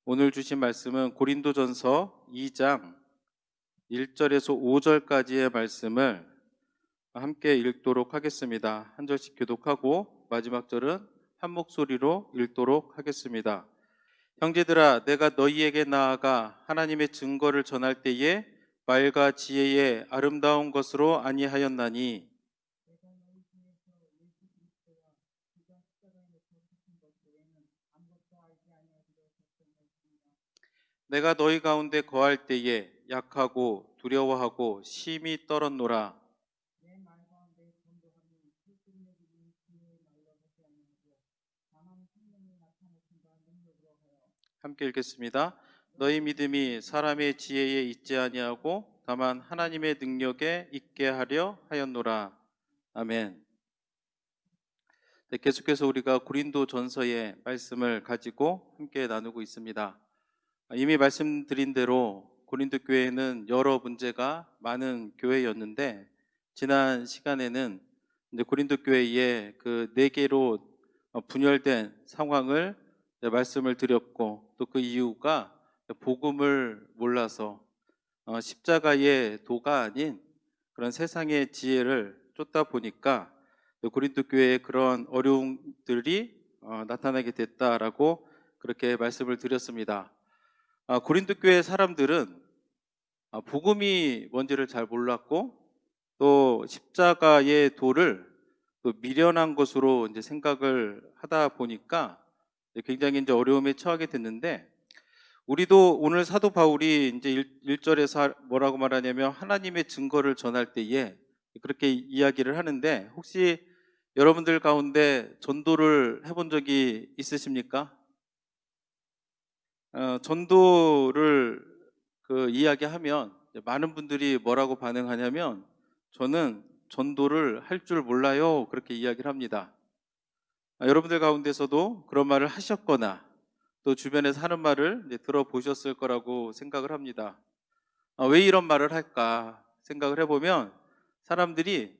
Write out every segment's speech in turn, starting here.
오늘 주신 말씀은 고린도전서 2장 1절에서 5절까지의 말씀을 함께 읽도록 하겠습니다. 한 절씩 교독하고 마지막 절은 한 목소리로 읽도록 하겠습니다. 형제들아, 내가 너희에게 나아가 하나님의 증거를 전할 때에 말과 지혜의 아름다운 것으로 아니하였나니 내가 너희 가운데 거할 때에 약하고 두려워하고 심히 떨었노라. 함께 읽겠습니다. 너희 믿음이 사람의 지혜에 있지 아니하고 다만 하나님의 능력에 있게 하려 하였노라. 아멘. 네, 계속해서 우리가 고린도전서의 말씀을 가지고 함께 나누고 있습니다. 이미 말씀드린 대로 고린도 교회는 여러 문제가 많은 교회였는데, 지난 시간에는 이제 고린도 교회의 그 네 개로 분열된 상황을 말씀을 드렸고, 또 그 이유가 복음을 몰라서 십자가의 도가 아닌 그런 세상의 지혜를 쫓다 보니까 고린도 교회에 그런 어려움들이 나타나게 됐다라고 그렇게 말씀을 드렸습니다. 고린도 교회 사람들은 복음이 뭔지를 잘 몰랐고, 또 십자가의 도를 또 미련한 것으로 이제 생각을 하다 보니까 굉장히 이제 어려움에 처하게 됐는데, 우리도 오늘 사도 바울이 이제 1절에서 뭐라고 말하냐면 하나님의 증거를 전할 때에 그렇게 이야기를 하는데, 혹시 여러분들 가운데 전도를 해본 적이 있으십니까? 전도를 이야기하면 많은 분들이 뭐라고 반응하냐면, 저는 전도를 할 줄 몰라요, 그렇게 이야기를 합니다. 여러분들 가운데서도 그런 말을 하셨거나 또 주변에서 하는 말을 들어보셨을 거라고 생각을 합니다. 왜 이런 말을 할까 생각을 해보면, 사람들이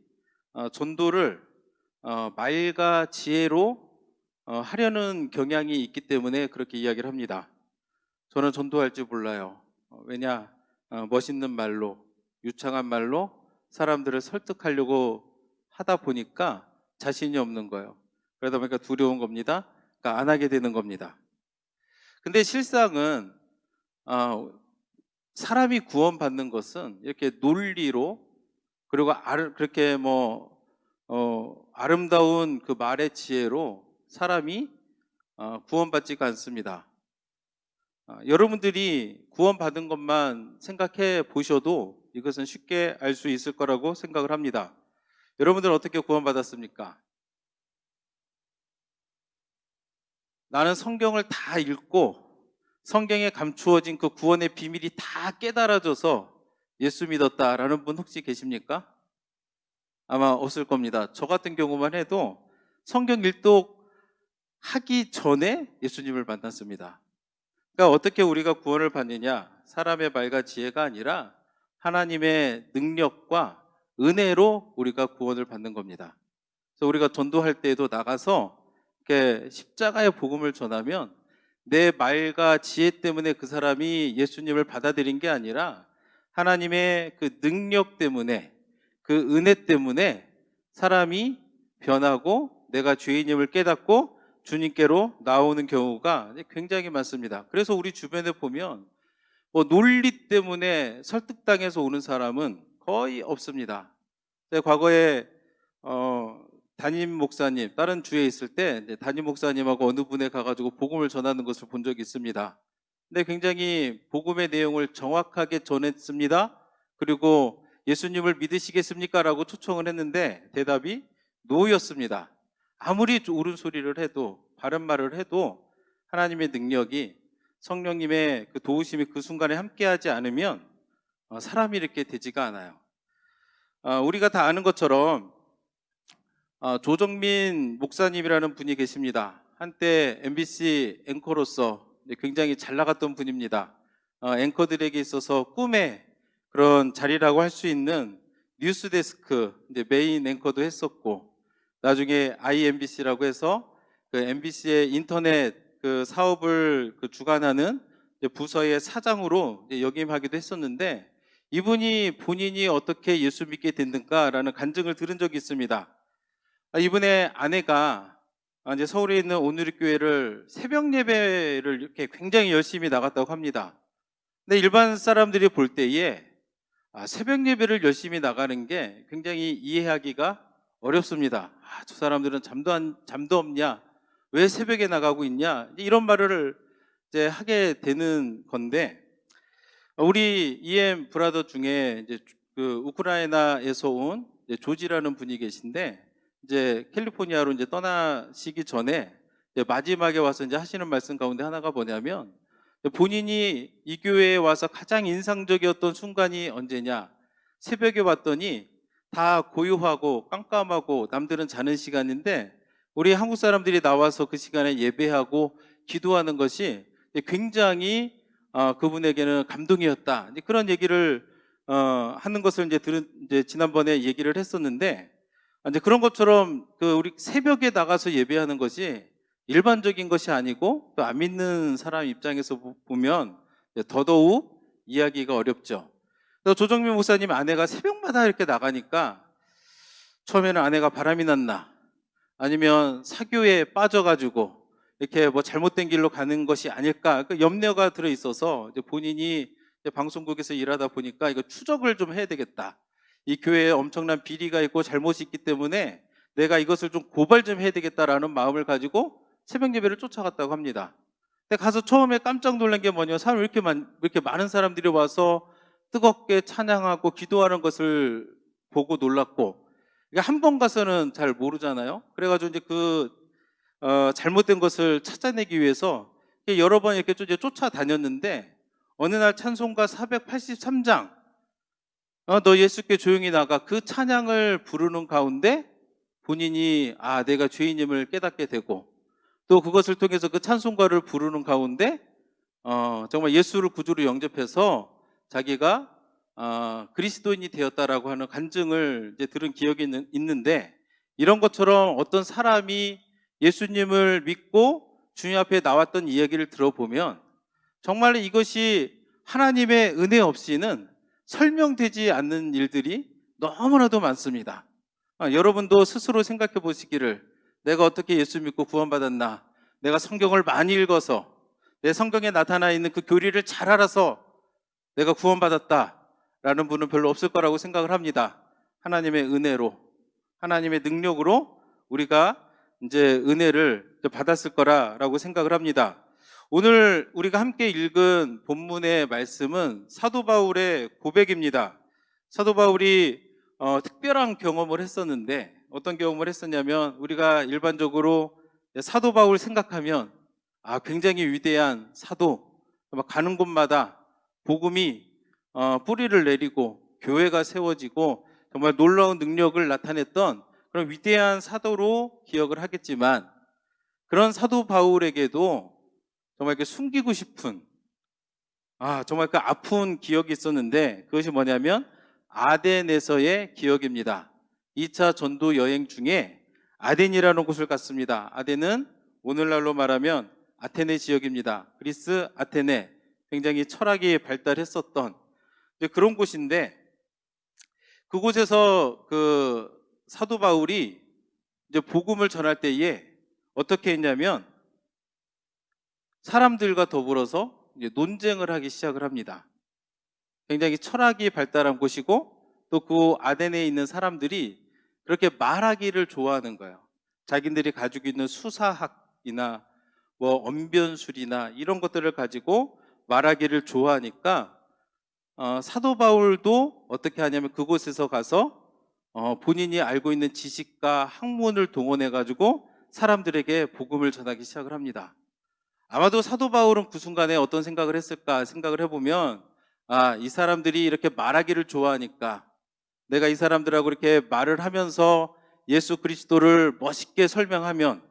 전도를 말과 지혜로 하려는 경향이 있기 때문에 그렇게 이야기를 합니다. 저는 전도할 줄 몰라요. 왜냐, 멋있는 말로, 유창한 말로 사람들을 설득하려고 하다 보니까 자신이 없는 거예요. 그러다 보니까 두려운 겁니다. 그러니까 안 하게 되는 겁니다. 근데 실상은 사람이 구원받는 것은 이렇게 논리로, 그리고 그렇게 아름다운 그 말의 지혜로 사람이 구원받지가 않습니다. 여러분들이 구원받은 것만 생각해 보셔도 이것은 쉽게 알 수 있을 거라고 생각을 합니다. 여러분들은 어떻게 구원받았습니까? 나는 성경을 다 읽고 성경에 감추어진 그 구원의 비밀이 다 깨달아져서 예수 믿었다라는 분 혹시 계십니까? 아마 없을 겁니다. 저 같은 경우만 해도 성경 일독 하기 전에 예수님을 만났습니다. 그러니까 어떻게 우리가 구원을 받느냐? 사람의 말과 지혜가 아니라 하나님의 능력과 은혜로 우리가 구원을 받는 겁니다. 그래서 우리가 전도할 때에도 나가서 이렇게 십자가의 복음을 전하면 내 말과 지혜 때문에 그 사람이 예수님을 받아들인 게 아니라 하나님의 그 능력 때문에, 그 은혜 때문에 사람이 변하고 내가 죄인임을 깨닫고 주님께로 나오는 경우가 굉장히 많습니다. 그래서 우리 주변에 보면 논리 때문에 설득당해서 오는 사람은 거의 없습니다. 과거에 담임 목사님, 다른 주에 있을 때 담임 목사님하고 어느 분에 가가지고 복음을 전하는 것을 본 적이 있습니다. 근데 굉장히 복음의 내용을 정확하게 전했습니다. 그리고 예수님을 믿으시겠습니까? 라고 초청을 했는데 대답이 노였습니다. 아무리 옳은 소리를 해도, 바른 말을 해도 하나님의 능력이, 성령님의 그 도우심이 그 순간에 함께하지 않으면 사람이 이렇게 되지가 않아요. 우리가 다 아는 것처럼 조정민 목사님이라는 분이 계십니다. 한때 MBC 앵커로서 굉장히 잘 나갔던 분입니다. 앵커들에게 있어서 꿈의 그런 자리라고 할 수 있는 뉴스데스크 메인 앵커도 했었고, 나중에 IMBC라고 해서 그 MBC의 인터넷 그 사업을 주관하는 부서의 사장으로 역임하기도 했었는데, 이분이 본인이 어떻게 예수 믿게 됐는가라는 간증을 들은 적이 있습니다. 이분의 아내가 이제 서울에 있는 온누리교회를 새벽 예배를 이렇게 굉장히 열심히 나갔다고 합니다. 근데 일반 사람들이 볼 때에 새벽 예배를 열심히 나가는 게 굉장히 이해하기가 어렵습니다. 저 사람들은 잠도 없냐? 왜 새벽에 나가고 있냐? 이런 말을 이제 하게 되는 건데, 우리 EM 브라더 중에 이제 그 우크라이나에서 온 조지라는 분이 계신데, 이제 캘리포니아로 이제 떠나시기 전에 이제 마지막에 와서 이제 하시는 말씀 가운데 하나가 뭐냐면, 본인이 이 교회에 와서 가장 인상적이었던 순간이 언제냐? 새벽에 왔더니 다 고요하고 깜깜하고 남들은 자는 시간인데, 우리 한국 사람들이 나와서 그 시간에 예배하고 기도하는 것이 굉장히 그분에게는 감동이었다. 이제 그런 얘기를 하는 것을 이제 지난번에 얘기를 했었는데, 이제 그런 것처럼 우리 새벽에 나가서 예배하는 것이 일반적인 것이 아니고, 또 안 믿는 사람 입장에서 보면 더더욱 이해하기가 어렵죠. 그래서 조정민 목사님 아내가 새벽마다 이렇게 나가니까 처음에는 아내가 바람이 났나, 아니면 사교에 빠져가지고 이렇게 뭐 잘못된 길로 가는 것이 아닐까, 그 염려가 들어 있어서 이제 본인이 이제 방송국에서 일하다 보니까 이거 추적을 좀 해야 되겠다. 이 교회에 엄청난 비리가 있고 잘못이 있기 때문에 내가 이것을 좀 고발 좀 해야 되겠다라는 마음을 가지고 새벽 예배를 쫓아갔다고 합니다. 근데 가서 처음에 깜짝 놀란 게 뭐냐, 사람 이렇게 많은 사람들이 와서 뜨겁게 찬양하고 기도하는 것을 보고 놀랐고, 한 번 가서는 잘 모르잖아요. 그래가지고 이제 잘못된 것을 찾아내기 위해서 여러 번 이렇게 쫓아다녔는데, 어느 날 찬송가 483장 너 예수께 조용히 나가, 그 찬양을 부르는 가운데 본인이 내가 죄인임을 깨닫게 되고, 또 그것을 통해서 그 찬송가를 부르는 가운데 정말 예수를 구주로 영접해서 자기가 그리스도인이 되었다라고 하는 간증을 이제 들은 기억이 있는데, 이런 것처럼 어떤 사람이 예수님을 믿고 주님 앞에 나왔던 이야기를 들어보면 정말 이것이 하나님의 은혜 없이는 설명되지 않는 일들이 너무나도 많습니다. 여러분도 스스로 생각해 보시기를, 내가 어떻게 예수 믿고 구원받았나? 내가 성경을 많이 읽어서, 내 성경에 나타나 있는 그 교리를 잘 알아서 내가 구원받았다라는 분은 별로 없을 거라고 생각을 합니다. 하나님의 은혜로, 하나님의 능력으로 우리가 이제 은혜를 받았을 거라고 생각을 합니다. 오늘 우리가 함께 읽은 본문의 말씀은 사도 바울의 고백입니다. 사도 바울이 특별한 경험을 했었는데, 어떤 경험을 했었냐면, 우리가 일반적으로 사도 바울 생각하면 굉장히 위대한 사도, 가는 곳마다 복음이 뿌리를 내리고 교회가 세워지고 정말 놀라운 능력을 나타냈던 그런 위대한 사도로 기억을 하겠지만, 그런 사도 바울에게도 정말 이렇게 숨기고 싶은 정말 그 아픈 기억이 있었는데, 그것이 뭐냐면 아덴에서의 기억입니다. 2차 전도 여행 중에 아덴이라는 곳을 갔습니다. 아덴은 오늘날로 말하면 아테네 지역입니다. 그리스 아테네, 굉장히 철학이 발달했었던 그런 곳인데, 그곳에서 그 사도 바울이 이제 복음을 전할 때에 어떻게 했냐면, 사람들과 더불어서 이제 논쟁을 하기 시작을 합니다. 굉장히 철학이 발달한 곳이고, 또 그 아덴에 있는 사람들이 그렇게 말하기를 좋아하는 거예요. 자기들이 가지고 있는 수사학이나 뭐 언변술이나 이런 것들을 가지고 말하기를 좋아하니까 사도 바울도 어떻게 하냐면, 그곳에서 가서 본인이 알고 있는 지식과 학문을 동원해 가지고 사람들에게 복음을 전하기 시작을 합니다. 아마도 사도 바울은 그 순간에 어떤 생각을 했을까 생각을 해보면, 이 사람들이 이렇게 말하기를 좋아하니까 내가 이 사람들하고 이렇게 말을 하면서 예수 그리스도를 멋있게 설명하면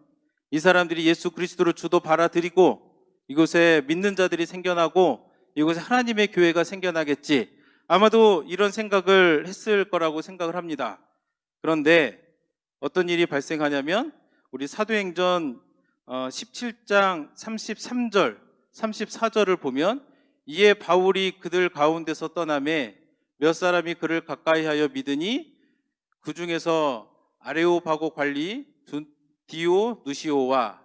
이 사람들이 예수 그리스도를 주도 받아들이고 이곳에 믿는 자들이 생겨나고 이곳에 하나님의 교회가 생겨나겠지, 아마도 이런 생각을 했을 거라고 생각을 합니다. 그런데 어떤 일이 발생하냐면, 우리 사도행전 17장 33절 34절을 보면 이에 바울이 그들 가운데서 떠나매 몇 사람이 그를 가까이하여 믿으니 그 중에서 아레오바고 관리 디오누시오와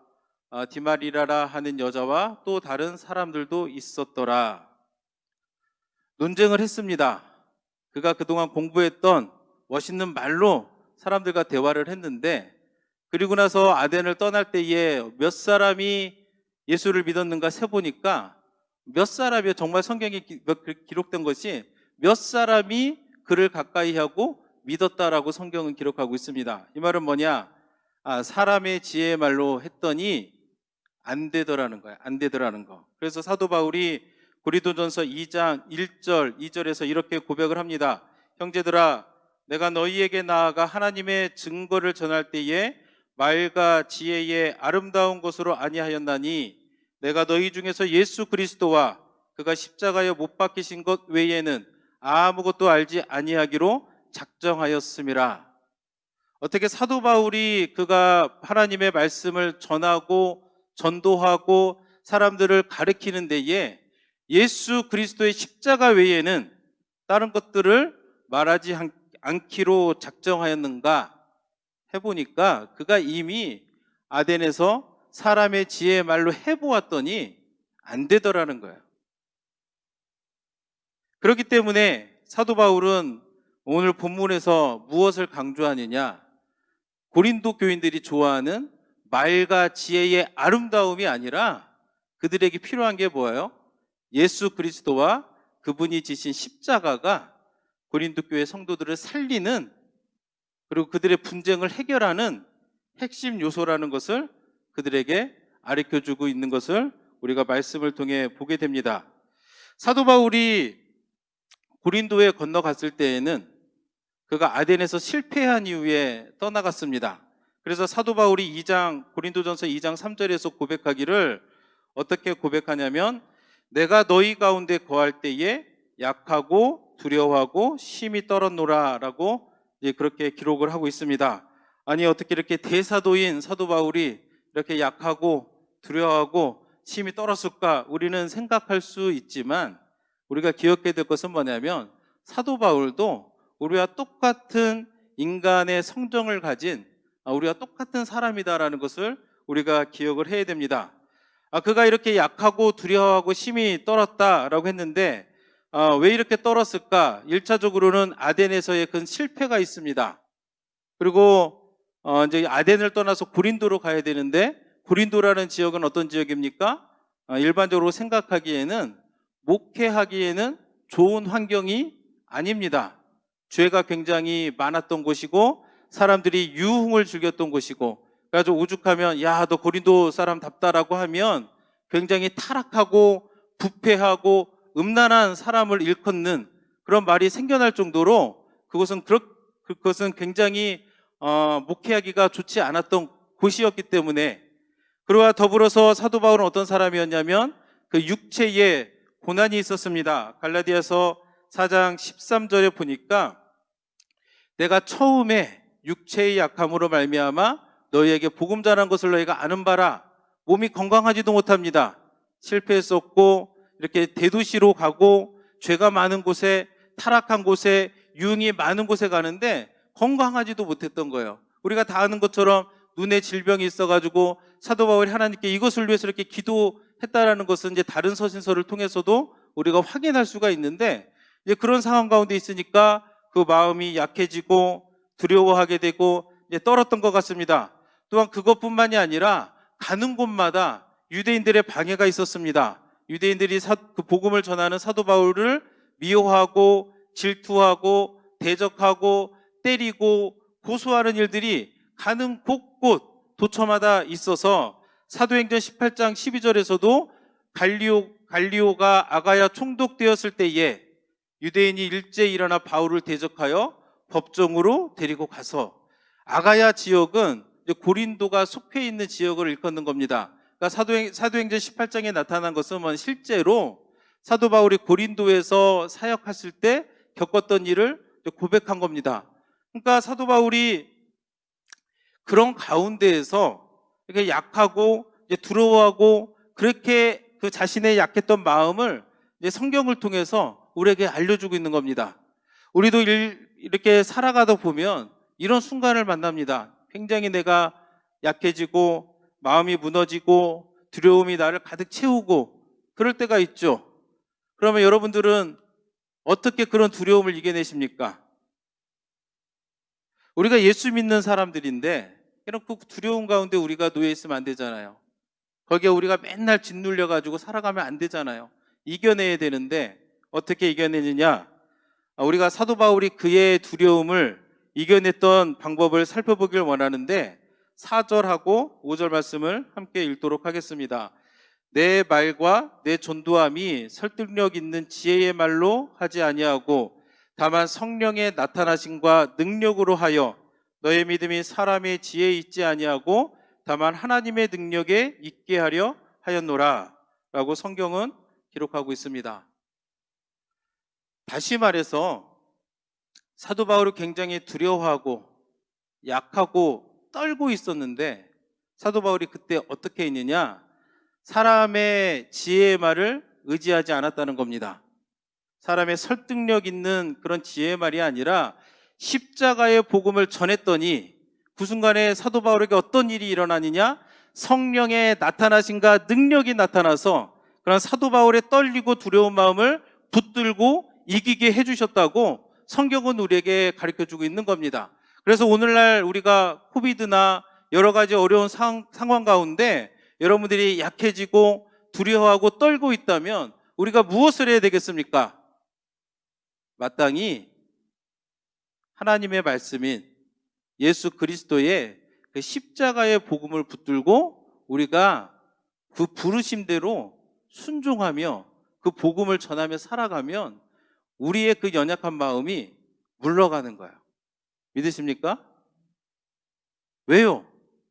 디마리라라 하는 여자와 또 다른 사람들도 있었더라. 논쟁을 했습니다. 그가 그동안 공부했던 멋있는 말로 사람들과 대화를 했는데, 그리고 나서 아덴을 떠날 때에 몇 사람이 예수를 믿었는가 세보니까 몇 사람이요, 정말 성경에 기록된 것이 몇 사람이 그를 가까이 하고 믿었다라고 성경은 기록하고 있습니다. 이 말은 뭐냐? 사람의 지혜의 말로 했더니 안 되더라는 거야. 안 되더라는 거. 그래서 사도 바울이 고린도전서 2장 1절 2절에서 이렇게 고백을 합니다. 형제들아, 내가 너희에게 나아가 하나님의 증거를 전할 때에 말과 지혜의 아름다운 것으로 아니하였나니 내가 너희 중에서 예수 그리스도와 그가 십자가에 못 박히신 것 외에는 아무것도 알지 아니하기로 작정하였음이라. 어떻게 사도 바울이 그가 하나님의 말씀을 전하고 전도하고 사람들을 가르치는 데에 예수 그리스도의 십자가 외에는 다른 것들을 말하지 않기로 작정하였는가 해보니까 그가 이미 아덴에서 사람의 지혜의 말로 해보았더니 안 되더라는 거예요. 그렇기 때문에 사도 바울은 오늘 본문에서 무엇을 강조하느냐? 고린도 교인들이 좋아하는 말과 지혜의 아름다움이 아니라 그들에게 필요한 게 뭐예요? 예수 그리스도와 그분이 지신 십자가가 고린도 교회 성도들을 살리는, 그리고 그들의 분쟁을 해결하는 핵심 요소라는 것을 그들에게 가르쳐주고 있는 것을 우리가 말씀을 통해 보게 됩니다. 사도 바울이 고린도에 건너갔을 때에는 그가 아덴에서 실패한 이후에 떠나갔습니다. 그래서 사도 바울이 고린도전서 2장 3절에서 고백하기를 어떻게 고백하냐면, 내가 너희 가운데 거할 때에 약하고 두려워하고 심히 떨었노라 라고 그렇게 기록을 하고 있습니다. 아니, 어떻게 이렇게 대사도인 사도 바울이 이렇게 약하고 두려워하고 심히 떨었을까? 우리는 생각할 수 있지만 우리가 기억해야 될 것은 뭐냐면, 사도 바울도 우리와 똑같은 인간의 성정을 가진 우리와 똑같은 사람이다라는 것을 우리가 기억을 해야 됩니다. 그가 이렇게 약하고 두려워하고 심히 떨었다라고 했는데 왜 이렇게 떨었을까? 1차적으로는 아덴에서의 큰 실패가 있습니다. 그리고 이제 아덴을 떠나서 고린도로 가야 되는데, 고린도라는 지역은 어떤 지역입니까? 일반적으로 생각하기에는 목회하기에는 좋은 환경이 아닙니다. 죄가 굉장히 많았던 곳이고 사람들이 유흥을 즐겼던 곳이고, 그래서 오죽하면 야, 너 고린도 사람답다라고 하면 굉장히 타락하고 부패하고 음란한 사람을 일컫는 그런 말이 생겨날 정도로 그것은 굉장히 목회하기가 좋지 않았던 곳이었기 때문에, 그와 더불어서 사도 바울은 어떤 사람이었냐면 그 육체에 고난이 있었습니다. 갈라디아서 4장 13절에 보니까 내가 처음에 육체의 약함으로 말미암아 너희에게 복음 전한 것을 너희가 아는 바라. 몸이 건강하지도 못합니다. 실패했었고 이렇게 대도시로 가고 죄가 많은 곳에, 타락한 곳에, 유흥이 많은 곳에 가는데 건강하지도 못했던 거예요. 우리가 다 아는 것처럼 눈에 질병이 있어가지고 사도 바울이 하나님께 이것을 위해서 이렇게 기도했다라는 것은 이제 다른 서신서를 통해서도 우리가 확인할 수가 있는데, 이제 그런 상황 가운데 있으니까 그 마음이 약해지고 두려워하게 되고 이제 떨었던 것 같습니다. 또한 그것뿐만이 아니라 가는 곳마다 유대인들의 방해가 있었습니다. 유대인들이 그 복음을 전하는 사도 바울을 미워하고 질투하고 대적하고 때리고 고소하는 일들이 가는 곳곳 도처마다 있어서 사도행전 18장 12절에서도 갈리오가 아가야 총독되었을 때에 유대인이 일제히 일어나 바울을 대적하여 법정으로 데리고 가서, 아가야 지역은 고린도가 속해 있는 지역을 일컫는 겁니다. 그러니까 사도행전 18장에 나타난 것은 실제로 사도 바울이 고린도에서 사역했을 때 겪었던 일을 고백한 겁니다. 그러니까 사도 바울이 그런 가운데에서 이렇게 약하고 두려워하고 그렇게 그 자신의 약했던 마음을 이제 성경을 통해서 우리에게 알려주고 있는 겁니다. 우리도 이렇게 살아가다 보면 이런 순간을 만납니다. 굉장히 내가 약해지고 마음이 무너지고 두려움이 나를 가득 채우고 그럴 때가 있죠. 그러면 여러분들은 어떻게 그런 두려움을 이겨내십니까? 우리가 예수 믿는 사람들인데 이런 그 두려움 가운데 우리가 놓여 있으면 안 되잖아요. 거기에 우리가 맨날 짓눌려 가지고 살아가면 안 되잖아요. 이겨내야 되는데 어떻게 이겨내느냐? 우리가 사도 바울이 그의 두려움을 이겨냈던 방법을 살펴보길 원하는데 4절하고 5절 말씀을 함께 읽도록 하겠습니다. 내 말과 내 전도함이 설득력 있는 지혜의 말로 하지 아니하고 다만 성령의 나타나심과 능력으로 하여 너의 믿음이 사람의 지혜에 있지 아니하고 다만 하나님의 능력에 있게 하려 하였노라 라고 성경은 기록하고 있습니다. 다시 말해서 사도 바울이 굉장히 두려워하고 약하고 떨고 있었는데 사도 바울이 그때 어떻게 했느냐? 사람의 지혜의 말을 의지하지 않았다는 겁니다. 사람의 설득력 있는 그런 지혜의 말이 아니라 십자가의 복음을 전했더니 그 순간에 사도 바울에게 어떤 일이 일어나느냐? 성령의 나타나심과 능력이 나타나서 그런 사도 바울의 떨리고 두려운 마음을 붙들고 이기게 해주셨다고 성경은 우리에게 가르쳐주고 있는 겁니다. 그래서 오늘날 우리가 코비드나 여러 가지 어려운 상황 가운데 여러분들이 약해지고 두려워하고 떨고 있다면 우리가 무엇을 해야 되겠습니까? 마땅히 하나님의 말씀인 예수 그리스도의 그 십자가의 복음을 붙들고 우리가 그 부르심대로 순종하며 그 복음을 전하며 살아가면 우리의 그 연약한 마음이 물러가는 거예요. 믿으십니까? 왜요?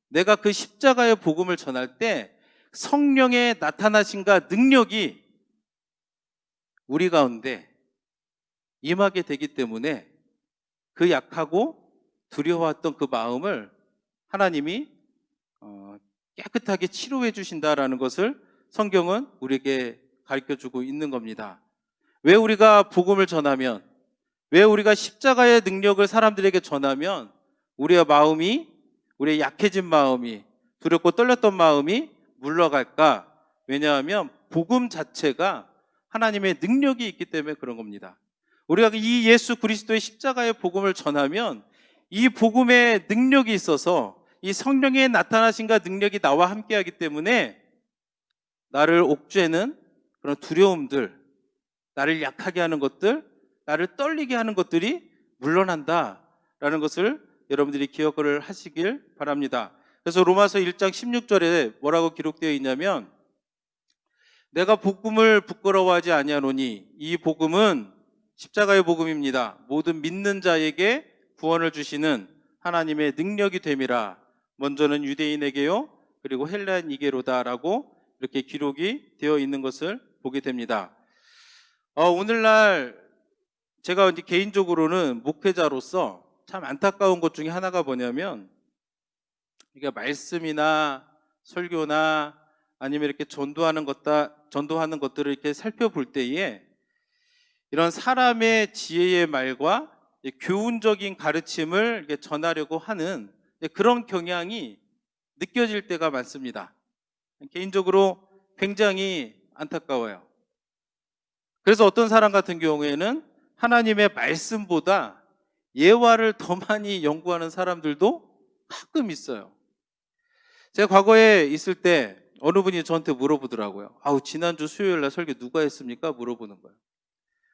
내가 그 십자가의 복음을 전할 때 성령의 나타나심과 능력이 우리 가운데 임하게 되기 때문에 그 약하고 두려워했던 그 마음을 하나님이 깨끗하게 치료해 주신다라는 것을 성경은 우리에게 가르쳐주고 있는 겁니다. 왜 우리가 복음을 전하면, 왜 우리가 십자가의 능력을 사람들에게 전하면 우리의 마음이, 우리의 약해진 마음이, 두렵고 떨렸던 마음이 물러갈까? 왜냐하면 복음 자체가 하나님의 능력이 있기 때문에 그런 겁니다. 우리가 이 예수 그리스도의 십자가의 복음을 전하면 이 복음의 능력이 있어서 이 성령의 나타나심과 능력이 나와 함께하기 때문에 나를 옥죄는 그런 두려움들, 나를 약하게 하는 것들, 나를 떨리게 하는 것들이 물러난다라는 것을 여러분들이 기억을 하시길 바랍니다. 그래서 로마서 1장 16절에 뭐라고 기록되어 있냐면 내가 복음을 부끄러워하지 아니하노니 이 복음은 십자가의 복음입니다. 모든 믿는 자에게 구원을 주시는 하나님의 능력이 됨이라. 먼저는 유대인에게요 그리고 헬라인에게로다라고 이렇게 기록이 되어 있는 것을 보게 됩니다. 오늘날 제가 이제 개인적으로는 목회자로서 참 안타까운 것 중에 하나가 뭐냐면 이게 말씀이나 설교나 아니면 이렇게 전도하는 것들을 이렇게 살펴볼 때에 이런 사람의 지혜의 말과 교훈적인 가르침을 이렇게 전하려고 하는 그런 경향이 느껴질 때가 많습니다. 개인적으로 굉장히 안타까워요. 그래서 어떤 사람 같은 경우에는 하나님의 말씀보다 예화를 더 많이 연구하는 사람들도 가끔 있어요. 제가 과거에 있을 때 어느 분이 저한테 물어보더라고요. 지난주 수요일 날 설교 누가 했습니까? 물어보는 거예요.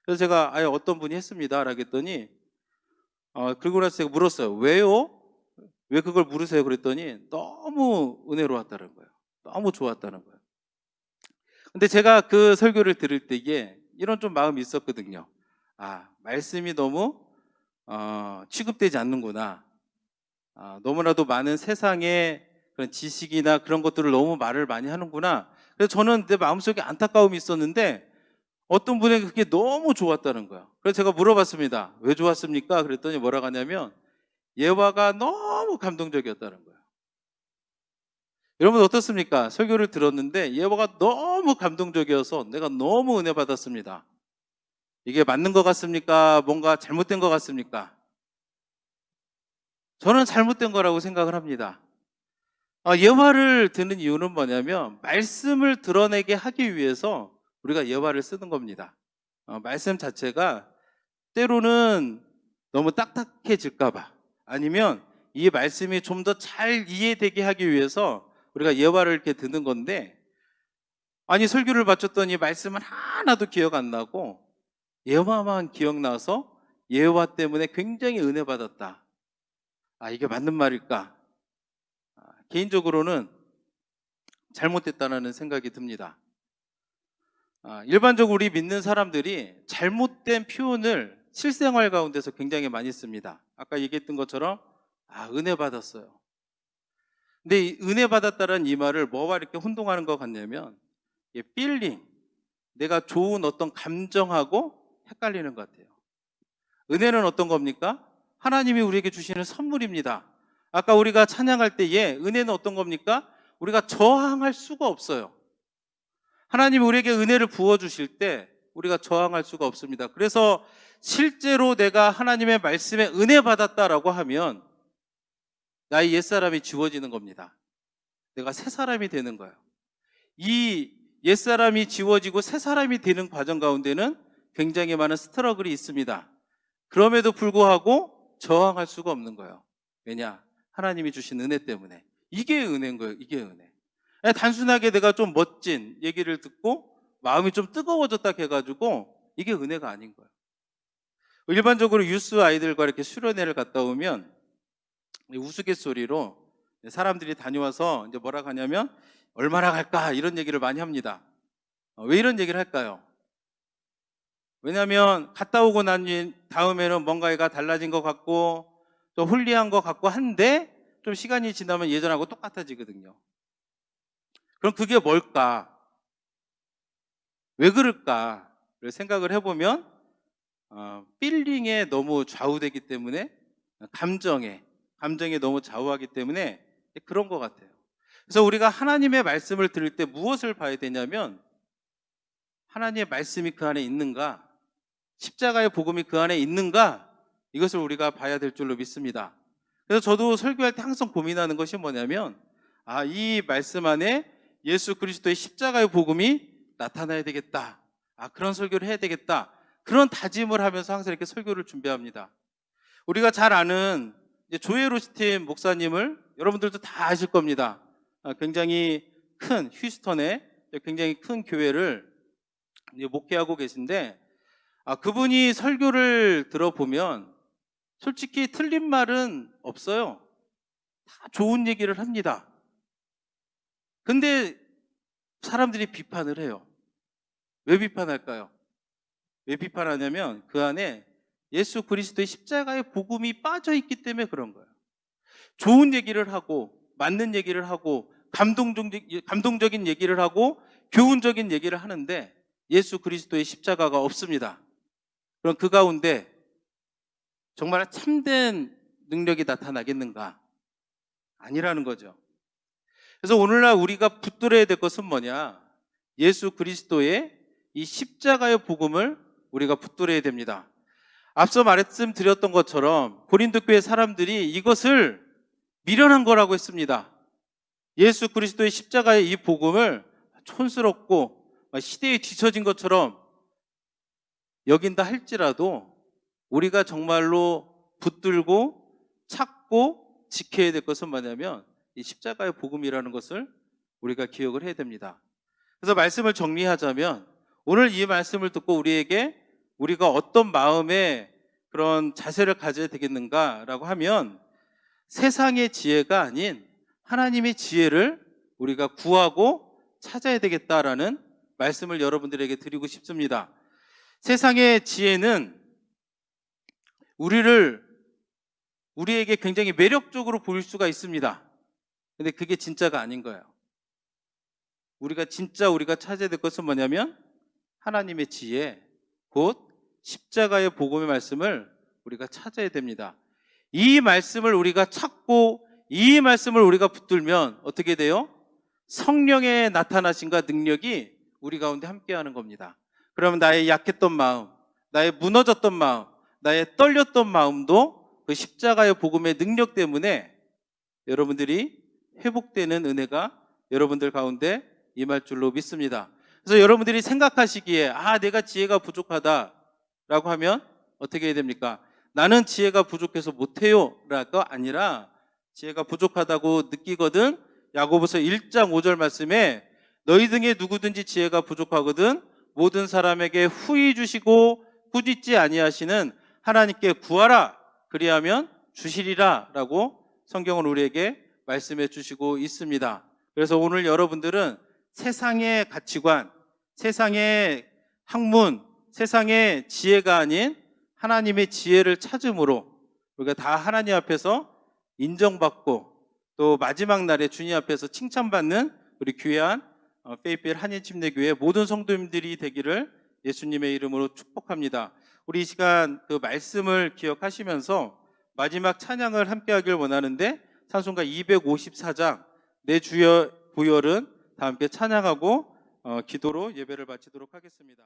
그래서 제가 어떤 분이 했습니다 라고 했더니 그리고 나서 제가 물었어요. 왜요? 왜 그걸 물으세요? 그랬더니 너무 은혜로웠다는 거예요. 너무 좋았다는 거예요. 근데 제가 그 설교를 들을 때에 이런 좀 마음이 있었거든요. 말씀이 너무 취급되지 않는구나. 너무나도 많은 세상의 그런 지식이나 그런 것들을 너무 말을 많이 하는구나. 그래서 저는 내 마음속에 안타까움이 있었는데 어떤 분에게 그게 너무 좋았다는 거예요. 그래서 제가 물어봤습니다. 왜 좋았습니까? 그랬더니 뭐라고 하냐면 예화가 너무 감동적이었다는 거예요. 여러분 어떻습니까? 설교를 들었는데 예화가 너무 감동적이어서 내가 너무 은혜 받았습니다. 이게 맞는 것 같습니까? 뭔가 잘못된 것 같습니까? 저는 잘못된 거라고 생각을 합니다. 예화를 듣는 이유는 뭐냐면 말씀을 드러내게 하기 위해서 우리가 예화를 쓰는 겁니다. 말씀 자체가 때로는 너무 딱딱해질까 봐, 아니면 이 말씀이 좀 더 잘 이해되게 하기 위해서 우리가 예화를 이렇게 듣는 건데, 아니 설교를 마쳤더니 말씀은 하나도 기억 안 나고 예화만 기억나서 예화 때문에 굉장히 은혜 받았다. 이게 맞는 말일까? 개인적으로는 잘못됐다는 생각이 듭니다. 일반적으로 우리 믿는 사람들이 잘못된 표현을 실생활 가운데서 굉장히 많이 씁니다. 아까 얘기했던 것처럼 은혜 받았어요. 근데 이 은혜 받았다는 이 말을 뭐와 이렇게 혼동하는 것 같냐면 필링, 내가 좋은 어떤 감정하고 헷갈리는 것 같아요. 은혜는 어떤 겁니까? 하나님이 우리에게 주시는 선물입니다. 아까 우리가 찬양할 때에 은혜는 어떤 겁니까? 우리가 저항할 수가 없어요. 하나님이 우리에게 은혜를 부어주실 때 우리가 저항할 수가 없습니다. 그래서 실제로 내가 하나님의 말씀에 은혜 받았다라고 하면 나의 옛사람이 지워지는 겁니다. 내가 새 사람이 되는 거예요. 이 옛사람이 지워지고 새 사람이 되는 과정 가운데는 굉장히 많은 스트러글이 있습니다. 그럼에도 불구하고 저항할 수가 없는 거예요. 왜냐? 하나님이 주신 은혜 때문에. 이게 은혜인 거예요. 이게 은혜. 단순하게 내가 좀 멋진 얘기를 듣고 마음이 좀 뜨거워졌다 해가지고 이게 은혜가 아닌 거예요. 일반적으로 유스 아이들과 이렇게 수련회를 갔다 오면 우스갯소리로 사람들이 다녀와서 이제 뭐라 하냐면 얼마나 갈까 이런 얘기를 많이 합니다. 왜 이런 얘기를 할까요? 왜냐하면 갔다 오고 난 다음에는 뭔가가 달라진 것 같고 또 홀리한 것 같고 한데 좀 시간이 지나면 예전하고 똑같아지거든요. 그럼 그게 뭘까? 왜 그럴까를 생각을 해보면 필링에 너무 좌우되기 때문에 감정에 너무 좌우하기 때문에 그런 것 같아요. 그래서 우리가 하나님의 말씀을 들을 때 무엇을 봐야 되냐면 하나님의 말씀이 그 안에 있는가, 십자가의 복음이 그 안에 있는가, 이것을 우리가 봐야 될 줄로 믿습니다. 그래서 저도 설교할 때 항상 고민하는 것이 뭐냐면 이 말씀 안에 예수 그리스도의 십자가의 복음이 나타나야 되겠다. 그런 설교를 해야 되겠다. 그런 다짐을 하면서 항상 이렇게 설교를 준비합니다. 우리가 잘 아는 조엘 오스틴 목사님을 여러분들도 다 아실 겁니다. 굉장히 큰 휴스턴에 굉장히 큰 교회를 목회하고 계신데 그분이 설교를 들어보면 솔직히 틀린 말은 없어요. 다 좋은 얘기를 합니다. 근데 사람들이 비판을 해요. 왜 비판할까요? 왜 비판하냐면 그 안에 예수 그리스도의 십자가의 복음이 빠져 있기 때문에 그런 거예요. 좋은 얘기를 하고 맞는 얘기를 하고 감동적인 얘기를 하고 교훈적인 얘기를 하는데 예수 그리스도의 십자가가 없습니다. 그럼 그 가운데 정말 참된 능력이 나타나겠는가? 아니라는 거죠. 그래서 오늘날 우리가 붙들어야 될 것은 뭐냐? 예수 그리스도의 이 십자가의 복음을 우리가 붙들어야 됩니다. 앞서 말씀드렸던 것처럼 고린도 교회 사람들이 이것을 미련한 거라고 했습니다. 예수 그리스도의 십자가의 이 복음을 촌스럽고 시대에 뒤처진 것처럼 여긴다 할지라도 우리가 정말로 붙들고 찾고 지켜야 될 것은 뭐냐면 이 십자가의 복음이라는 것을 우리가 기억을 해야 됩니다. 그래서 말씀을 정리하자면 오늘 이 말씀을 듣고 우리가 어떤 마음의 그런 자세를 가져야 되겠는가라고 하면 세상의 지혜가 아닌 하나님의 지혜를 우리가 구하고 찾아야 되겠다라는 말씀을 여러분들에게 드리고 싶습니다. 세상의 지혜는 우리에게 굉장히 매력적으로 보일 수가 있습니다. 근데 그게 진짜가 아닌 거예요. 우리가 찾아야 될 것은 뭐냐면 하나님의 지혜, 곧 십자가의 복음의 말씀을 우리가 찾아야 됩니다. 이 말씀을 우리가 찾고 이 말씀을 우리가 붙들면 어떻게 돼요? 성령의 나타나심과 능력이 우리 가운데 함께하는 겁니다. 그러면 나의 약했던 마음, 나의 무너졌던 마음, 나의 떨렸던 마음도 그 십자가의 복음의 능력 때문에 여러분들이 회복되는 은혜가 여러분들 가운데 임할 줄로 믿습니다. 그래서 여러분들이 생각하시기에 내가 지혜가 부족하다라고 하면 어떻게 해야 됩니까? 나는 지혜가 부족해서 못해요 라가 아니라 지혜가 부족하다고 느끼거든 야고보서 1장 5절 말씀에 너희 중에 누구든지 지혜가 부족하거든 모든 사람에게 후히 주시고 꾸짖지 아니하시는 하나님께 구하라 그리하면 주시리라 라고 성경은 우리에게 말씀해 주시고 있습니다. 그래서 오늘 여러분들은 세상의 가치관, 세상의 학문, 세상의 지혜가 아닌 하나님의 지혜를 찾음으로 우리가 다 하나님 앞에서 인정받고 또 마지막 날에 주님 앞에서 칭찬받는 우리 귀한 페이필 한인침례교회 모든 성도님들이 되기를 예수님의 이름으로 축복합니다. 우리 이 시간 그 말씀을 기억하시면서 마지막 찬양을 함께 하길 원하는데 찬송가 254장 내 주여 부열은 다 함께 찬양하고 기도로 예배를 마치도록 하겠습니다.